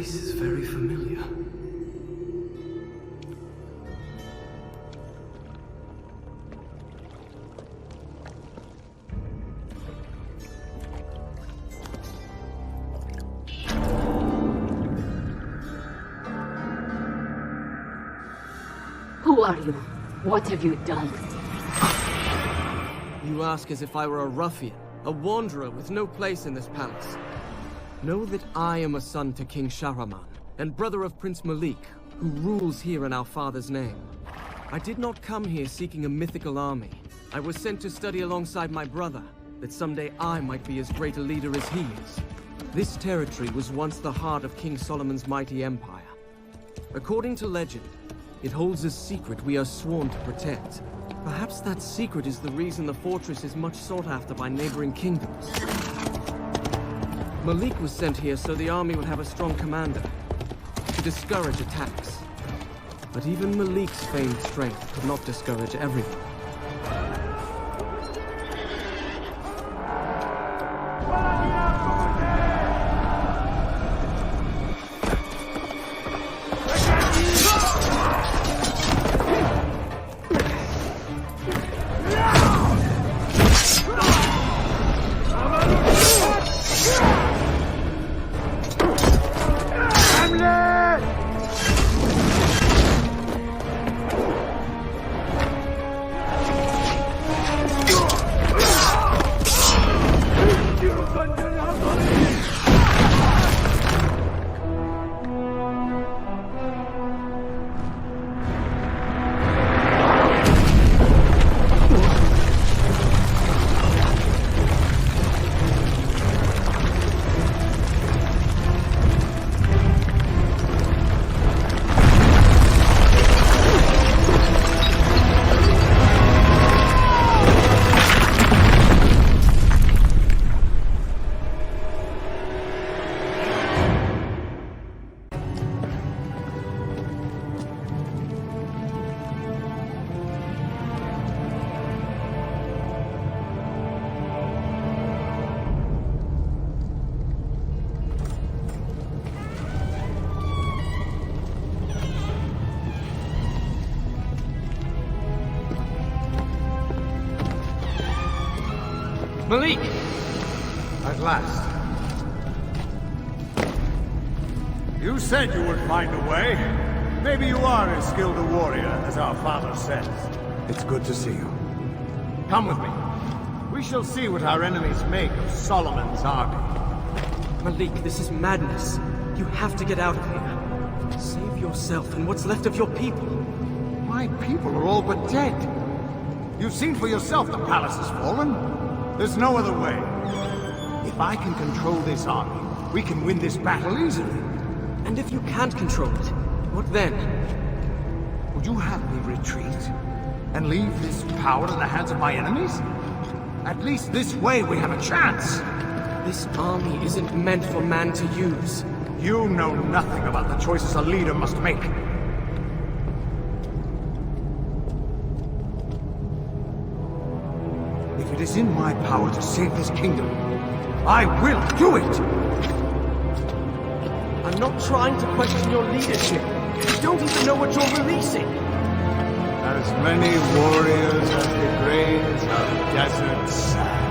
place is very familiar. Who are you? What have you done? You ask as if I were a ruffian, a wanderer with no place in this palace. Know that I am a son to King Shahraman, and brother of Prince Malik, who rules here in our father's name. I did not come here seeking a mythical army. I was sent to study alongside my brother, that someday I might be as great a leader as he is. This territory was once the heart of King Solomon's mighty empire. According to legend, it holds a secret we are sworn to protect. Perhaps that secret is the reason the fortress is much sought after by neighboring kingdoms. Malik was sent here so the army would have a strong commander, to discourage attacks. But even Malik's famed strength could not discourage everyone. Malik! At last. You said you would find a way. Maybe you are as skilled a warrior as our father says. It's good to see you. Come with me. We shall see what our enemies make of Solomon's army. Malik, this is madness. You have to get out of here. Save yourself and what's left of your people. My people are all but dead. You've seen for yourself the palace has fallen. There's no other way. If I can control this army, we can win this battle easily. And if you can't control it, what then? Would you have me retreat? And leave this power in the hands of my enemies? At least this way we have a chance. This army isn't meant for man to use. You know nothing about the choices a leader must make. If it is in my power to save this kingdom, I will do it! I'm not trying to question your leadership. You don't even know what you're releasing. As many warriors as the grains of desert sand.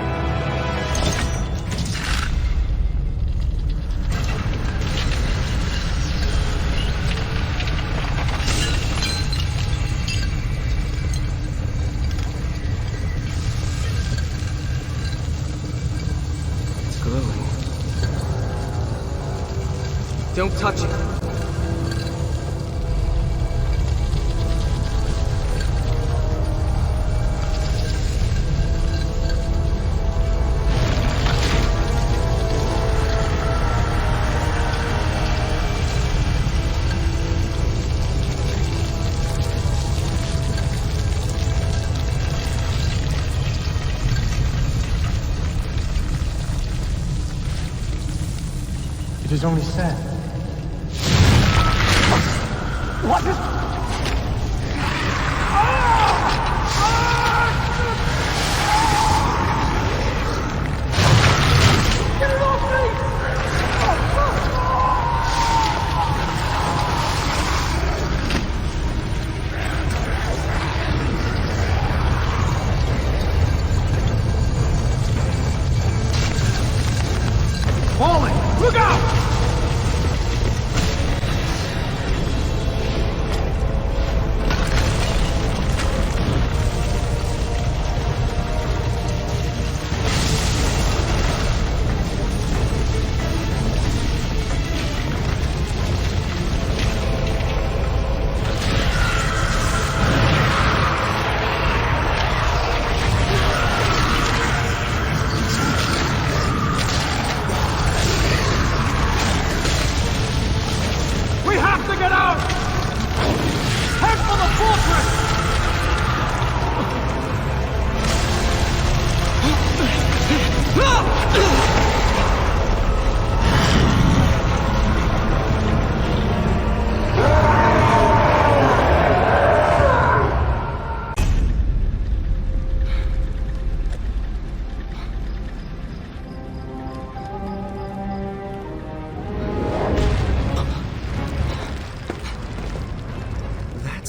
It's glowing. Don't touch it. It is only sand. What is... Get it off me!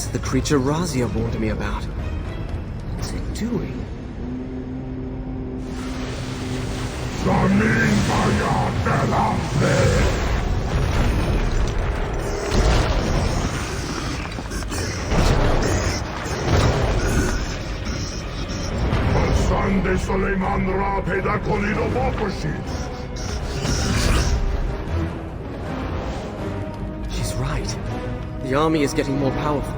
It's the creature Razia warned me about. What's it doing? Sande Suleiman ra peyda konilo bakışın. She's right. The army is getting more powerful.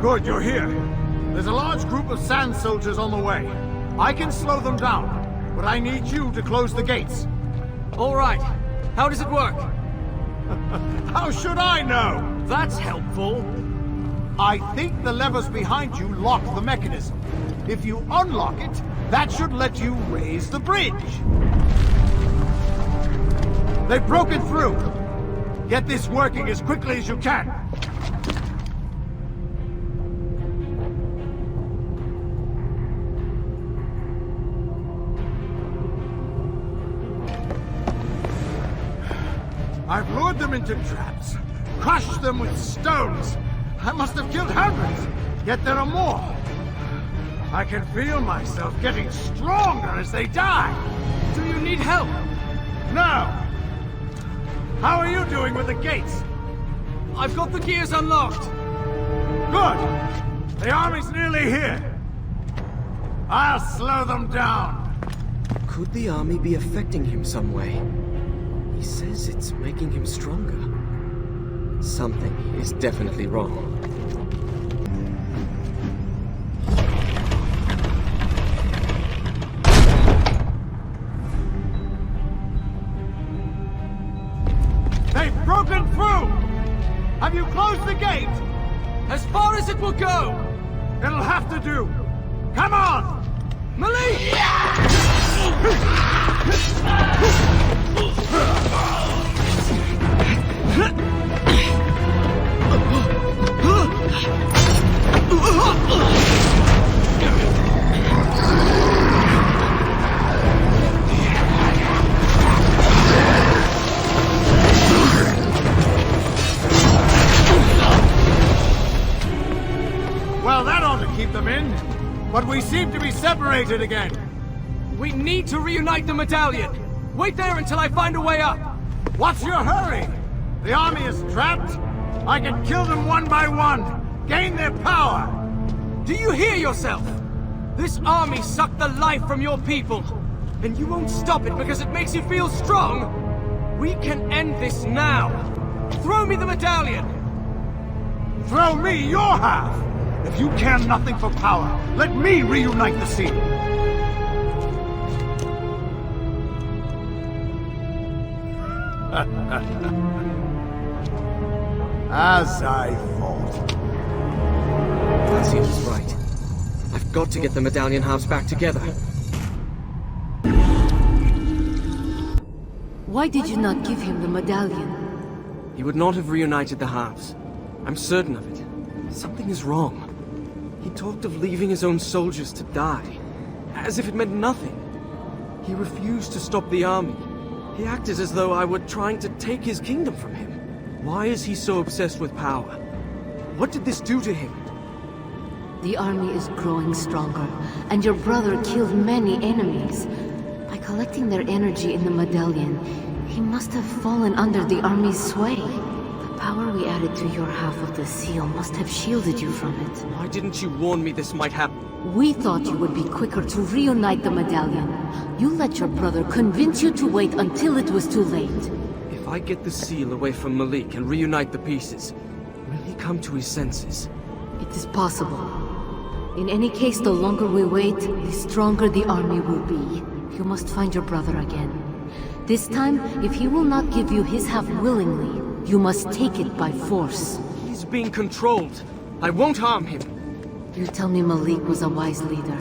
Good, you're here. There's a large group of sand soldiers on the way. I can slow them down, but I need you to close the gates. All right. How does it work? How should I know? That's helpful. I think the levers behind you lock the mechanism. If you unlock it, that should let you raise the bridge. They've broken through. Get this working as quickly as you can. I've lured them into traps, crushed them with stones. I must have killed hundreds, yet there are more. I can feel myself getting stronger as they die. Do you need help? No! How are you doing with the gates? I've got the gears unlocked. Good! The army's nearly here. I'll slow them down. Could the army be affecting him some way? He says it's making him stronger. Something is definitely wrong. They've broken through! Have you closed the gate? As far as it will go! It'll have to do. Come on! Malik! Well, that ought to keep them in. But we seem to be separated again. We need to reunite the medallion. Wait there until I find a way up. What's your hurry? The army is trapped. I can kill them one by one. Gain their power. Do you hear yourself? This army sucked the life from your people. And you won't stop it because it makes you feel strong. We can end this now. Throw me the medallion. Throw me your half. If you care nothing for power, let me reunite the scene. As I thought. Garcia was right. I've got to get the medallion halves back together. Why did you not give him the medallion? He would not have reunited the halves. I'm certain of it. Something is wrong. He talked of leaving his own soldiers to die, as if it meant nothing. He refused to stop the army. He acted as though I were trying to take his kingdom from him. Why is he so obsessed with power? What did this do to him? The army is growing stronger, and your brother killed many enemies. By collecting their energy in the medallion, he must have fallen under the army's sway. The power we added to your half of the seal must have shielded you from it. Why didn't you warn me this might happen? We thought you would be quicker to reunite the medallion. You let your brother convince you to wait until it was too late. If I get the seal away from Malik and reunite the pieces, will he come to his senses? It is possible. In any case, the longer we wait, the stronger the army will be. You must find your brother again. This time, if he will not give you his half willingly, you must take it by force. He's being controlled. I won't harm him. You tell me Malik was a wise leader.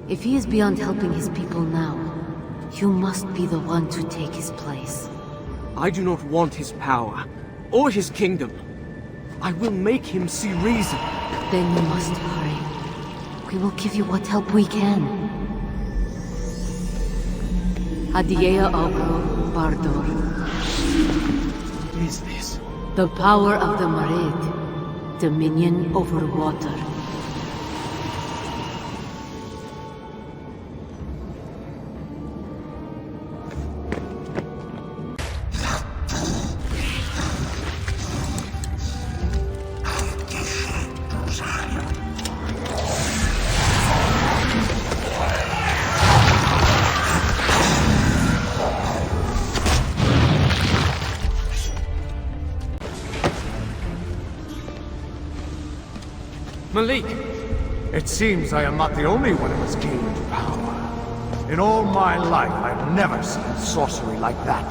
If he is beyond helping his people now, you must be the one to take his place. I do not want his power, or his kingdom. I will make him see reason. Then you must hurry. We will give you what help we can. Adiea Ogro Bardor. What is this? The power of the Marid. Dominion over water. Malik! It seems I am not the only one who has gained power. In all my life, I've never seen sorcery like that.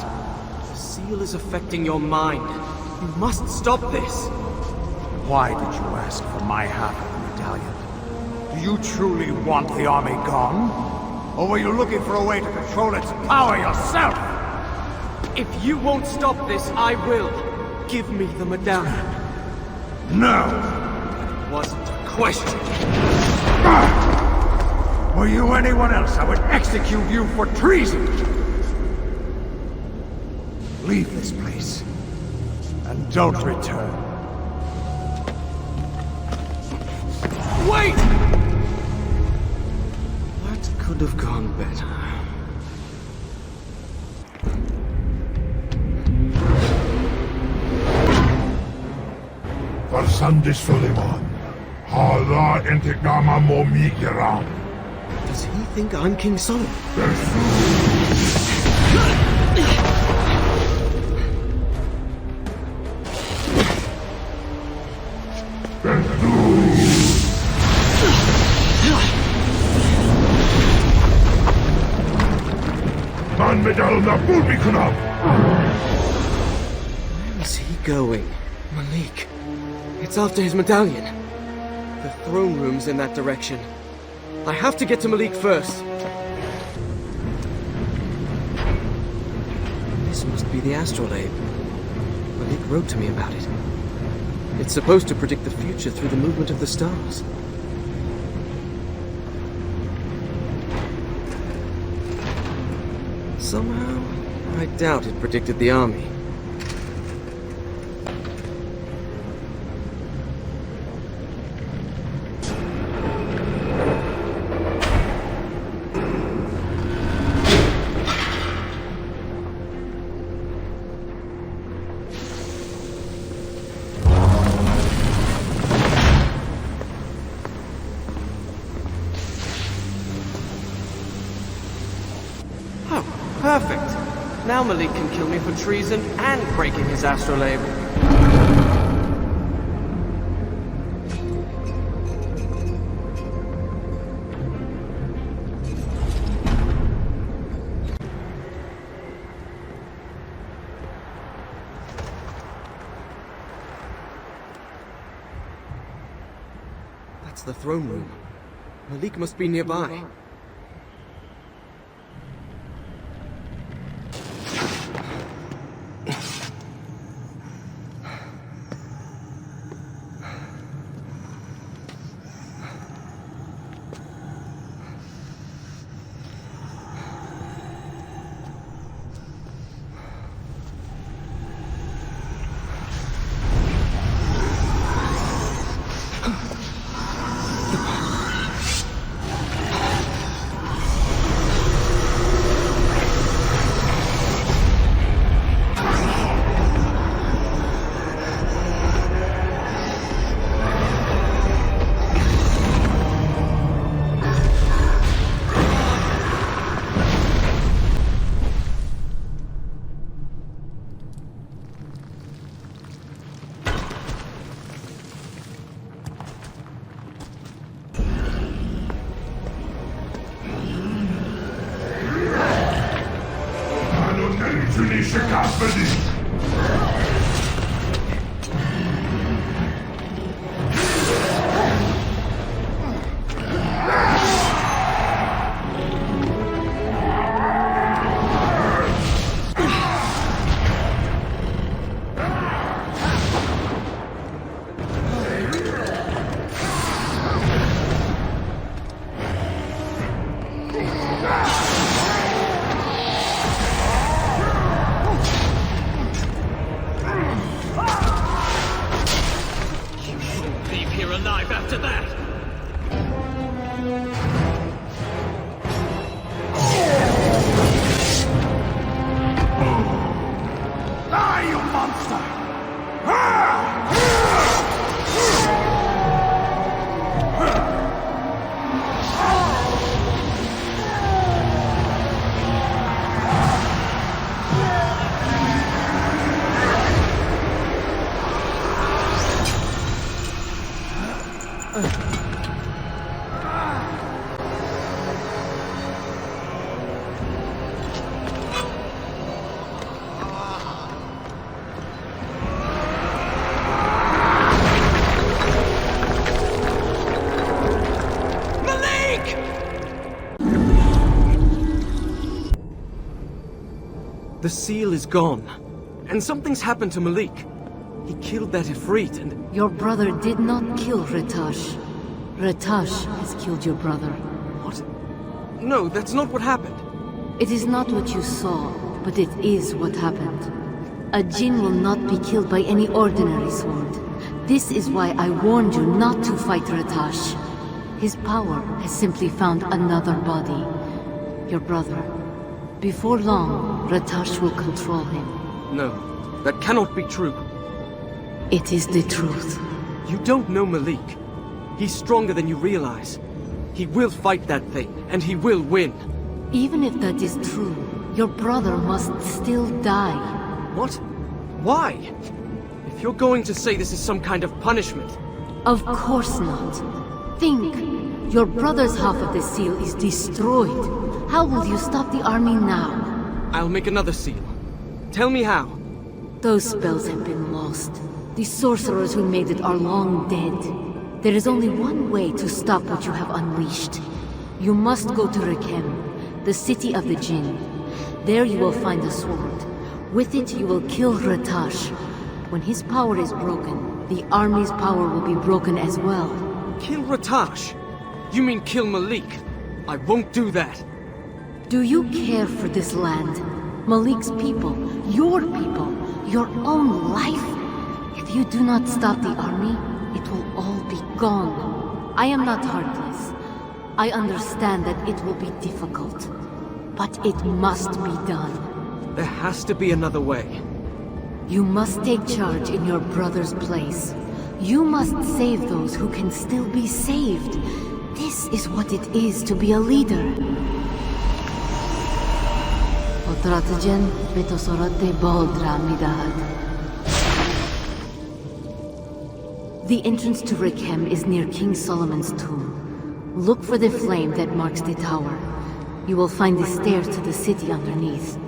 The seal is affecting your mind. You must stop this. Why did you ask for my half of the medallion? Do you truly want the army gone? Or were you looking for a way to control its power yourself? If you won't stop this, I will. Give me the medallion. No! It wasn't a question. Were you anyone else, I would execute you for treason! Leave this place, and don't return. Wait! That could have gone better. Farsandi Suleiman. Hala intikama mo mikiram. Does he think I'm King Solomon? Man medal na bulbi kunab. Where is he going? Malik. It's after his medallion. The throne room's in that direction. I have to get to Malik first. This must be the astrolabe. Malik wrote to me about it. It's supposed to predict the future through the movement of the stars. Somehow, I doubt it predicted the army. Perfect. Now Malik can kill me for treason and breaking his astrolabe. That's the throne room. Malik must be nearby. میتونی شکست بدی. The seal is gone. And something's happened to Malik. He killed that Ifrit and... Your brother did not kill Ratash. Ratash has killed your brother. What? No, that's not what happened. It is not what you saw, but it is what happened. A Jinn will not be killed by any ordinary sword. This is why I warned you not to fight Ratash. His power has simply found another body. Your brother. Before long, Ratash will control him. No, that cannot be true. It is the truth. You don't know Malik. He's stronger than you realize. He will fight that thing, and he will win. Even if that is true, your brother must still die. What? Why? If you're going to say this is some kind of punishment... Of course not. Think. Your brother's half of the seal is destroyed. How will you stop the army now? I'll make another seal. Tell me how. Those spells have been lost. The sorcerers who made it are long dead. There is only one way to stop what you have unleashed. You must go to Rekem, the city of the Jinn. There you will find a sword. With it you will kill Ratash. When his power is broken, the army's power will be broken as well. Kill Ratash? You mean kill Malik? I won't do that. Do you care for this land? Malik's people, your own life? If you do not stop the army, it will all be gone. I am not heartless. I understand that it will be difficult. But it must be done. There has to be another way. You must take charge in your brother's place. You must save those who can still be saved. This is what it is to be a leader. The entrance to Rekem is near King Solomon's tomb. Look for the flame that marks the tower. You will find the stairs to the city underneath.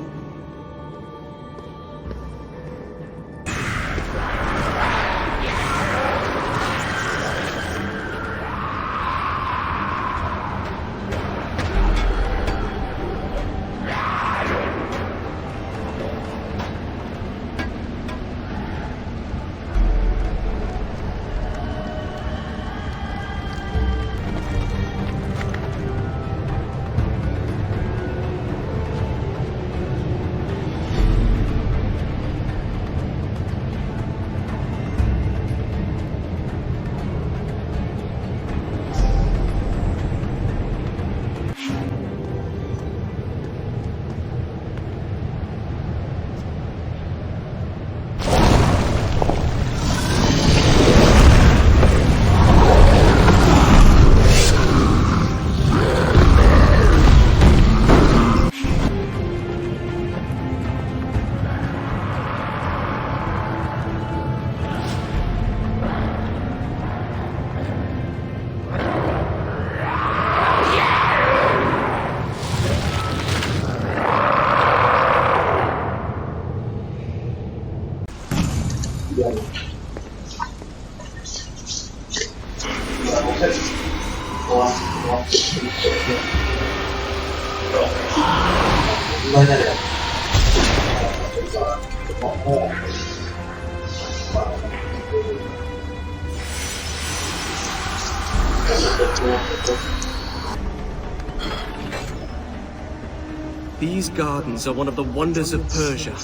These gardens are one of the wonders of Persia.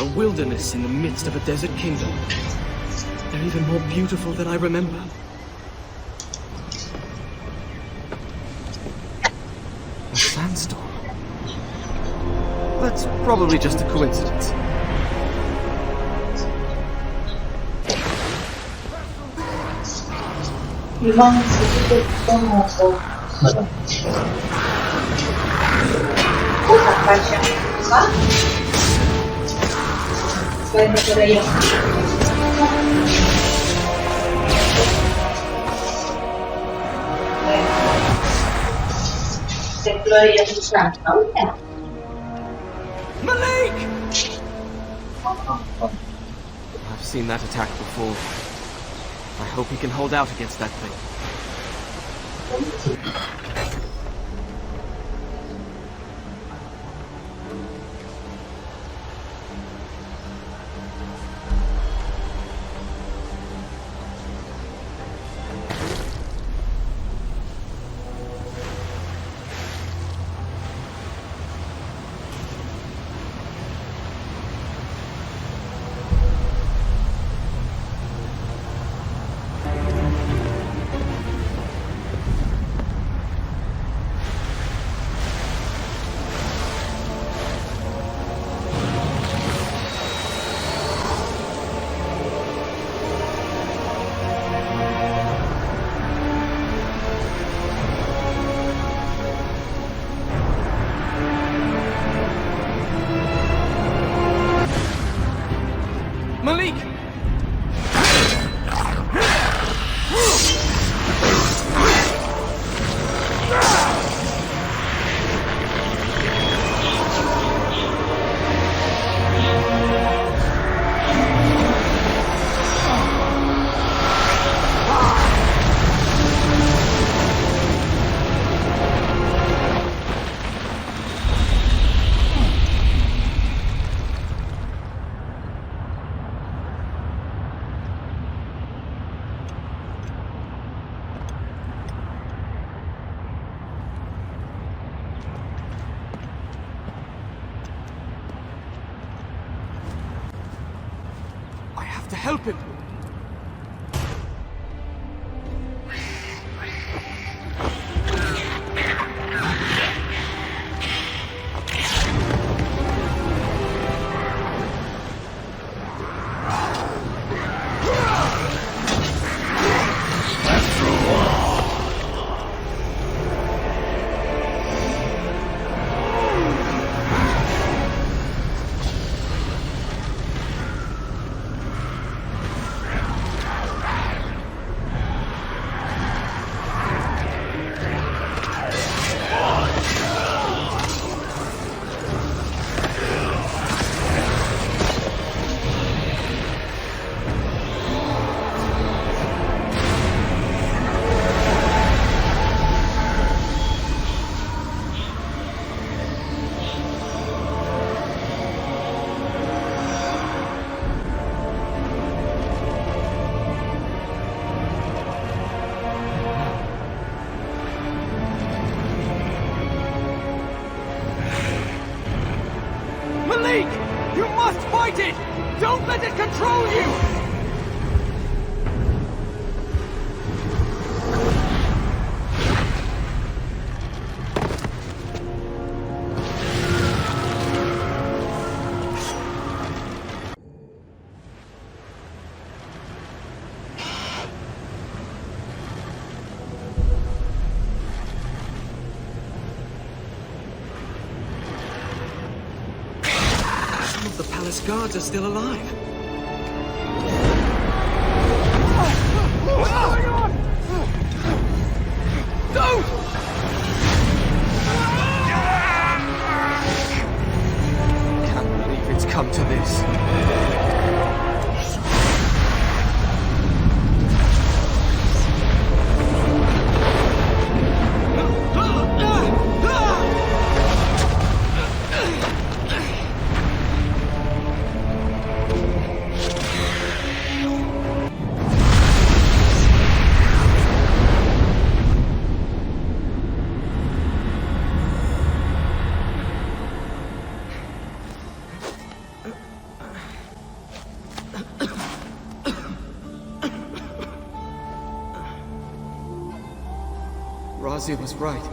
A wilderness in the midst of a desert kingdom. They're even more beautiful than I remember. A sandstorm. That's probably just a coincidence. 이번 지지도 너무 Persia. Pueden por ello. Explorer su ahorita. Malik! I've seen that attack before. I hope he can hold out against that thing. Malik! I have to help him. Malik! You must fight it! Don't let it control you! The palace guards are still alive. What's going on? Don't! Can't believe it's come to this. Razia was right.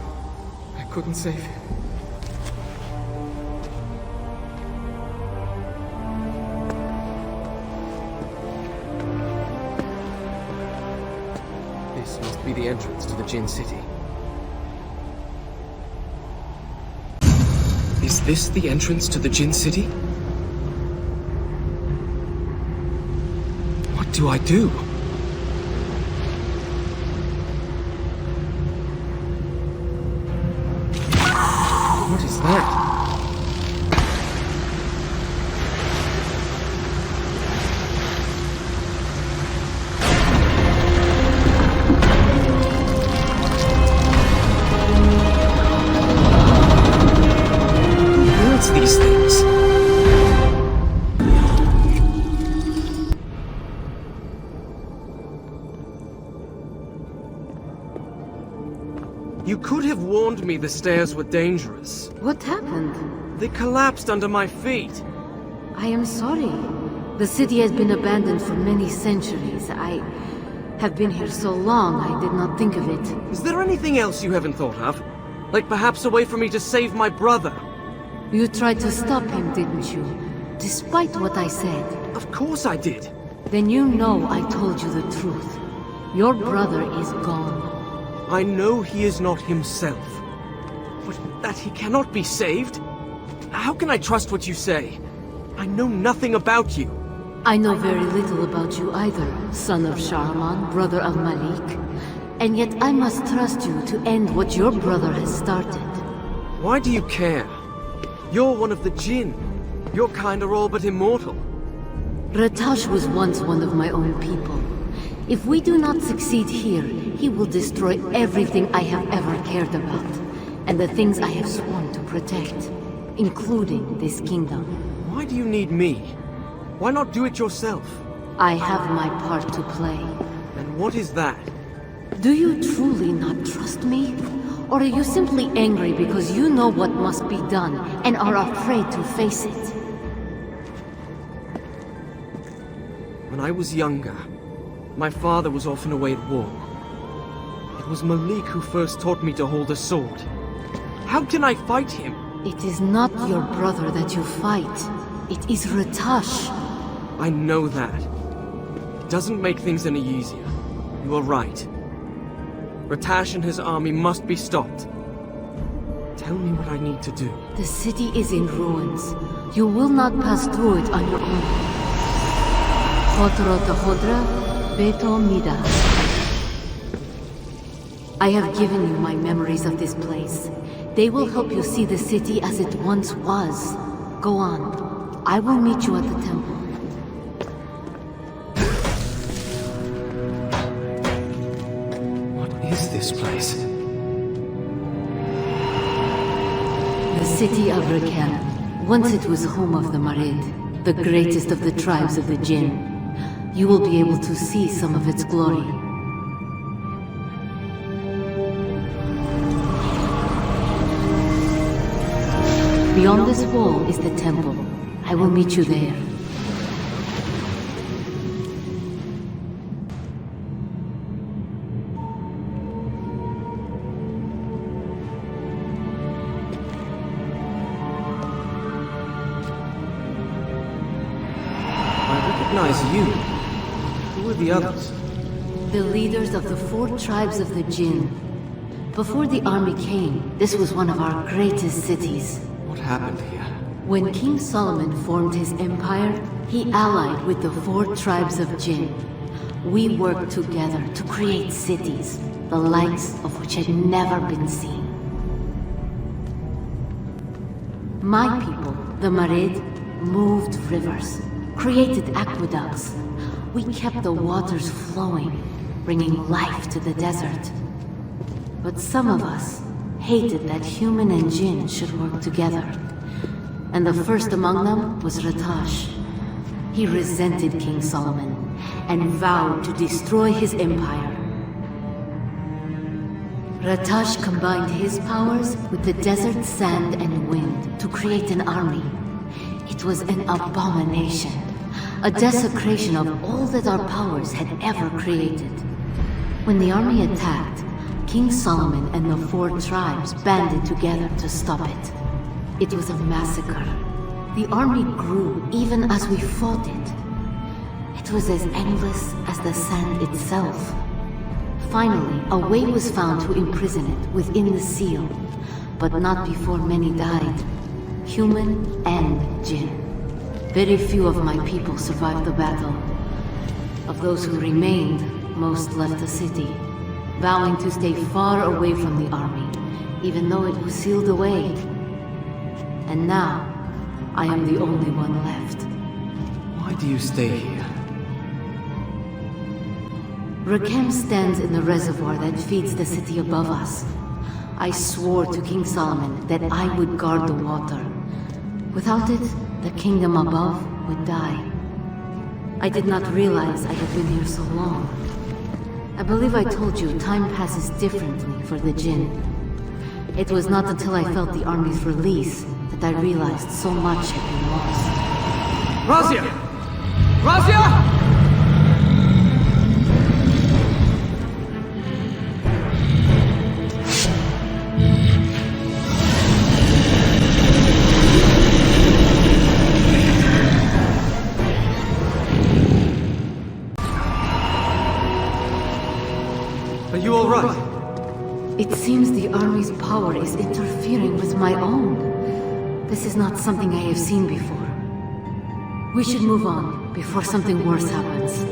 I couldn't save him. This must be the entrance to the Jinn City. Is this the entrance to the Jinn City? What do I do? What is that? Who builds these things? You could have warned me the stairs were dangerous. What happened? They collapsed under my feet. I am sorry. The city has been abandoned for many centuries. I have been here so long, I did not think of it. Is there anything else you haven't thought of? Like perhaps a way for me to save my brother? You tried to stop him, didn't you? Despite what I said. Of course I did. Then you know I told you the truth. Your brother is gone. I know he is not himself. But that he cannot be saved? How can I trust what you say? I know nothing about you. I know very little about you either, son of Shahraman, brother of Malik. And yet I must trust you to end what your brother has started. Why do you care? You're one of the Jinn. Your kind are all but immortal. Ratash was once one of my own people. If we do not succeed here, he will destroy everything I have ever cared about, and the things I have sworn to protect, including this kingdom. Why do you need me? Why not do it yourself? I have my part to play. And what is that? Do you truly not trust me? Or are you simply angry because you know what must be done and are afraid to face it? When I was younger, my father was often away at war. It was Malik who first taught me to hold a sword. How can I fight him? It is not your brother that you fight. It is Ratash. I know that. It doesn't make things any easier. You are right. Ratash and his army must be stopped. Tell me what I need to do. The city is in ruins. You will not pass through it on your own. Khotro Tahodra, Beto Mida. I have given you my memories of this place. They will help you see the city as it once was. Go on. I will meet you at the temple. What is this place? The city of Rakan. Once it was home of the Marid, the greatest of the tribes of the Jinn. You will be able to see some of its glory. Beyond this wall is the temple. I will meet you there. I recognize you. Who are the others? The leaders of the 4 tribes of the Jinn. Before the army came, this was one of our greatest cities. What happened here? When King Solomon formed his empire, he allied with the 4 tribes of Jinn. We worked together to create cities, the likes of which had never been seen. My people, the Marid, moved rivers, created aqueducts. We kept the waters flowing, bringing life to the desert. But some of us hated that human and Jinn should work together. And the first among them was Ratash. He resented King Solomon and vowed to destroy his empire. Ratash combined his powers with the desert sand and wind to create an army. It was an abomination, a desecration of all that our powers had ever created. When the army attacked, King Solomon and the 4 tribes banded together to stop it. It was a massacre. The army grew even as we fought it. It was as endless as the sand itself. Finally, a way was found to imprison it within the seal, but not before many died, human and Jinn. Very few of my people survived the battle. Of those who remained, most left the city, vowing to stay far away from the army, even though it was sealed away. And now, I am the only one left. Why do you stay here? Rakem stands in the reservoir that feeds the city above us. I swore to King Solomon that I would guard the water. Without it, the kingdom above would die. I did not realize I had been here so long. I believe I told you time passes differently for the Jinn. It was not until I felt the army's release that I realized so much had been lost. Razia! Razia! Are you all right? It seems the army's power is interfering with my own. This is not something I have seen before. We should move on before something worse happens.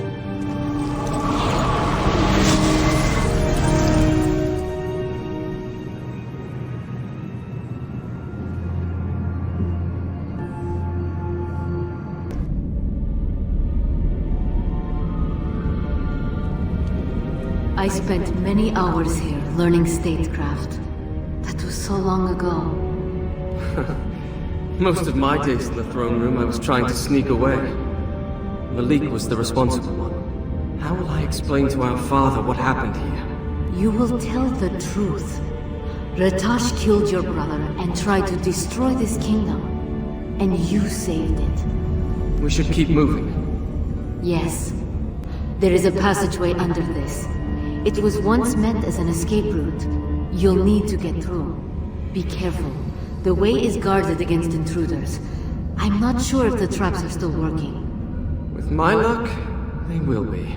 I spent many hours here learning statecraft. That was so long ago. Most of my days in the throne room I was trying to sneak away. Malik was the responsible one. How will I explain to our father what happened here? You will tell the truth. Ratash killed your brother and tried to destroy this kingdom. And you saved it. We should keep moving. Yes. There is a passageway under this. It was once meant as an escape route. You'll need to get through. Be careful. The way is guarded against intruders. I'm not sure if the traps are still working. With my luck, they will be.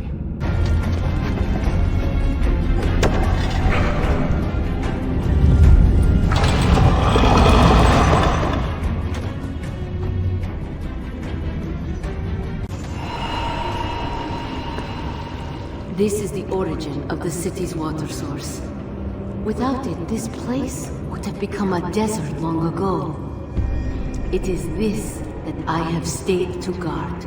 This is the origin of the city's water source. Without it, this place would have become a desert long ago. It is this that I have stayed to guard.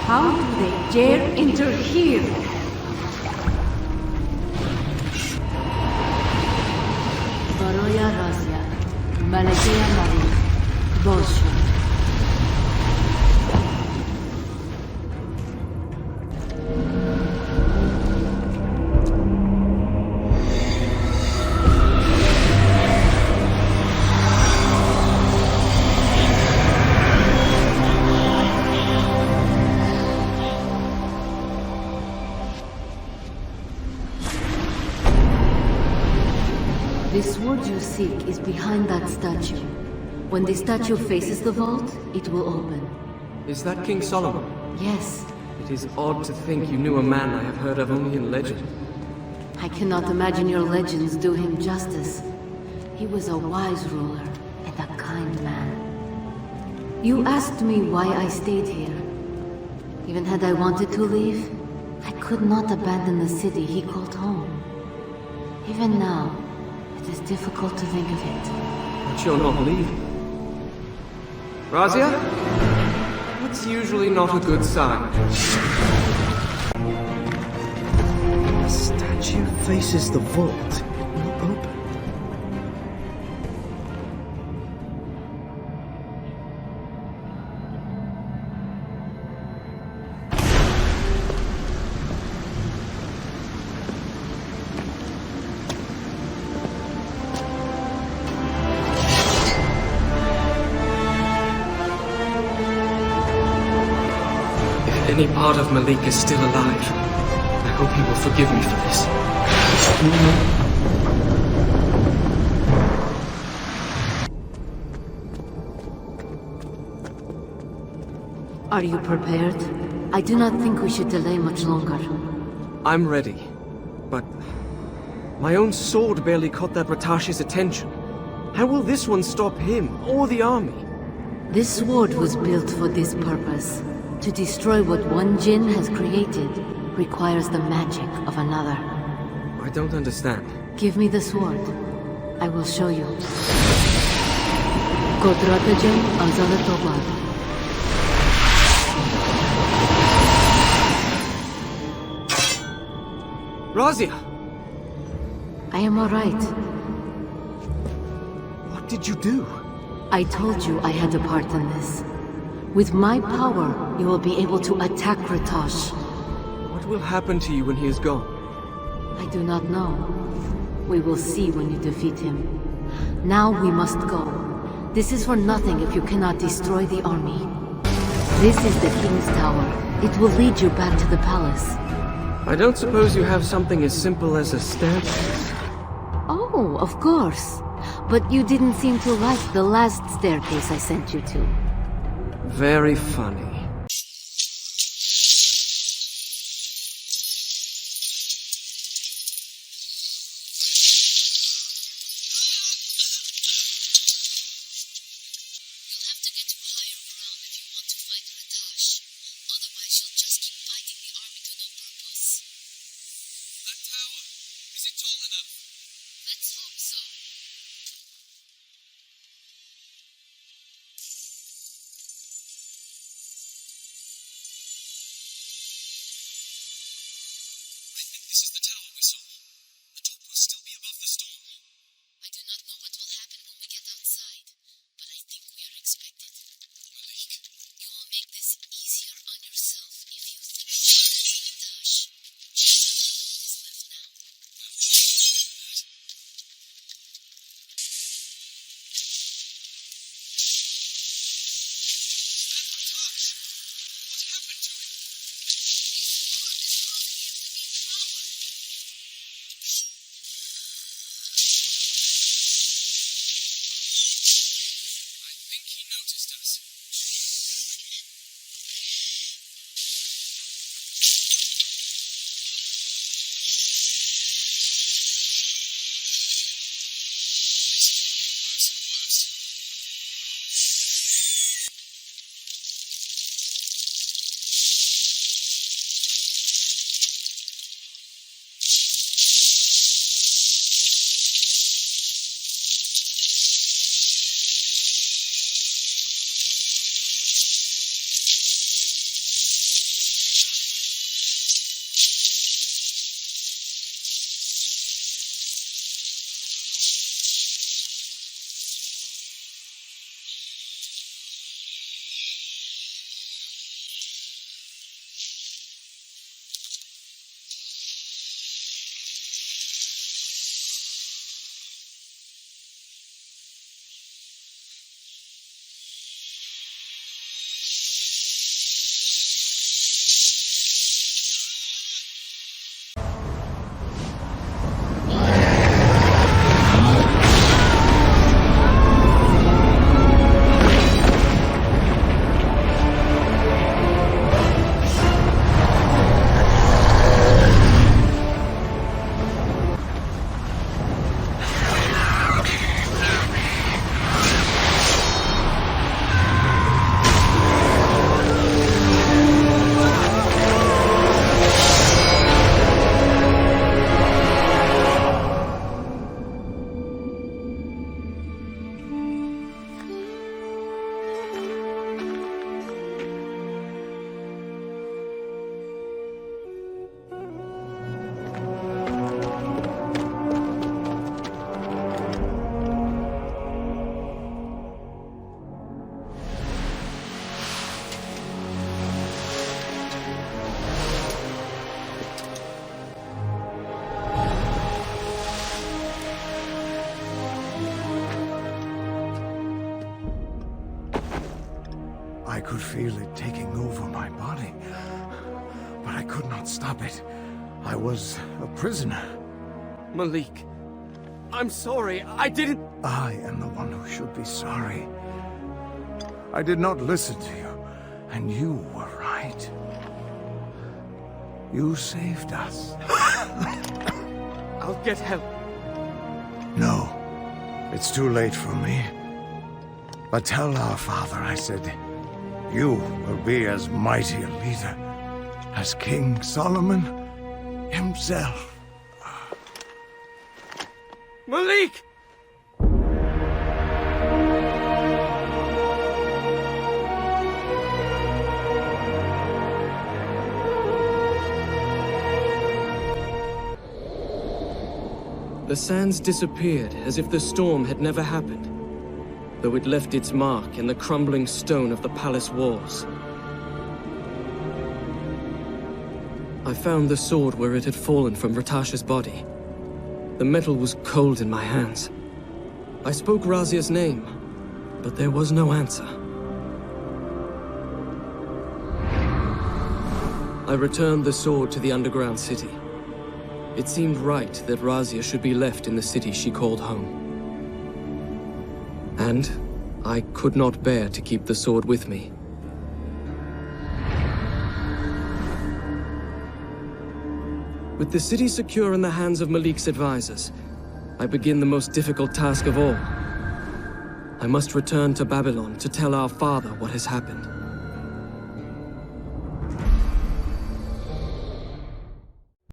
How do they dare enter here? Baroya Razia, Malakia Malik, Bolsha. The sword you seek is behind that statue. When the statue faces the vault, it will open. Is that King Solomon? Yes, It is odd to think you knew a man I have heard of only in legend. I cannot imagine your legends do him justice. He was a wise ruler and a kind man. You asked me why I stayed here. Even had I wanted to leave, I could not abandon the city he called home. Even now, it is difficult to think of it. But you're not leaving. Razia? That's usually not a good sign. The statue faces the vault. It will open. If any part of Malik is still alive, I hope he will forgive me for this. Are you prepared? I do not think we should delay much longer. I'm ready, but my own sword barely caught that Ratashi's attention. How will this one stop him, or the army? This sword was built for this purpose. To destroy what one Jin has created requires the magic of another. I don't understand. Give me the sword. I will show you. Kodratajem Azaletovad. Razia! I am alright. What did you do? I told you I had a part in this. With my power, you will be able to attack Ratash. What will happen to you when he is gone? I do not know. We will see when you defeat him. Now we must go. This is for nothing if you cannot destroy the army. This is the King's Tower. It will lead you back to the palace. I don't suppose you have something as simple as a staircase. Oh, of course. But you didn't seem to like the last staircase I sent you to. Very funny. This is the tower we saw. The top will still be above the storm. I do not know what will happen when we get outside, but I think we are expected. Malik, you will make this easier on yourself if you think Tash. Is left now. How should I do that? Tash! What happened to him? I could feel it taking over my body, but I could not stop it. I was a prisoner. Malik, I'm sorry. I didn't... I am the one who should be sorry. I did not listen to you, and you were right. You saved us. I'll get help. No, it's too late for me. But tell our father I said, you will be as mighty a leader as King Solomon himself. Malik! The sands disappeared as if the storm had never happened, though it left its mark in the crumbling stone of the palace walls. I found the sword where it had fallen from Ratasha's body. The metal was cold in my hands. I spoke Razia's name, but there was no answer. I returned the sword to the underground city. It seemed right that Razia should be left in the city she called home. And I could not bear to keep the sword with me. With the city secure in the hands of Malik's advisors, I begin the most difficult task of all. I must return to Babylon to tell our father what has happened.